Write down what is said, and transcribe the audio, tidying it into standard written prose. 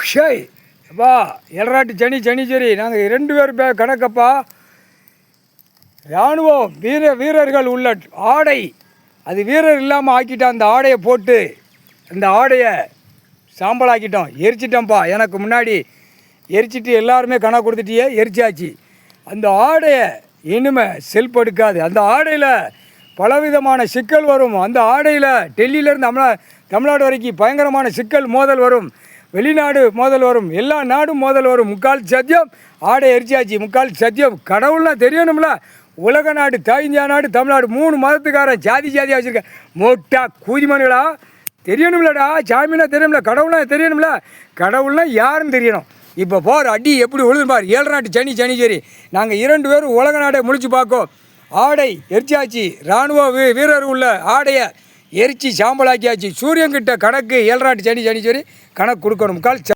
ஷேய் அப்பா எல்ராட்டு சனீஸ்வரி நாங்கள் 2 பேர் கணக்கப்பா. இராணுவம் வீரர்கள் உள்ள ஆடை அது வீரர் இல்லாமல் ஆக்கிட்டோம். அந்த ஆடையை போட்டு அந்த ஆடையை சாம்பலாக்கிட்டோம், எரிச்சிட்டோம்ப்பா. எனக்கு முன்னாடி எரிச்சிட்டு எல்லாருமே கணக்கு கொடுத்துட்டியே, எரிச்சாச்சு. அந்த ஆடையை இனிமே செல்ஃப் எடுக்காது. அந்த ஆடையில் பலவிதமான சிக்கல் வரும். அந்த ஆடையில் டெல்லியிலேருந்து தமிழ்நாடு வரைக்கும் பயங்கரமான சிக்கல் மோதல் வரும். வெளிநாடு மோதல் வரும், எல்லா நாடும் மோதல் வரும். முக்கால் சத்தியம் ஆடை எரிச்சாச்சு. முக்கால் சத்தியம் கடவுள்னா தெரியணும்ல. உலக நாடு, இந்தியா நாடு, தமிழ்நாடு 3 மதத்துக்காரன் ஜாதியாக வச்சுருக்கேன். மொட்டா கூதிமனுகளா தெரியணும்லடா. சாமினா தெரியணும்ல, கடவுள்னா தெரியணும்ல. கடவுள்னா யாருன்னு தெரியணும். இப்போ போகிற அடி எப்படி விழுதுபார். 7 நாட்டு சனீஸ்வரி நாங்கள் 2 பேரும் உலக நாடை முழிச்சு பார்க்கோம். ஆடை எரிச்சாச்சு. இராணுவ வீரர் உள்ள ஆடையை எரிச்சு சாம்பலாக்கியாச்சு. சூரியன்கிட்ட கணக்கு 7 நாட்டு சனீஸ்வரி கணக்கு கொடுக்கணும். முக்கால்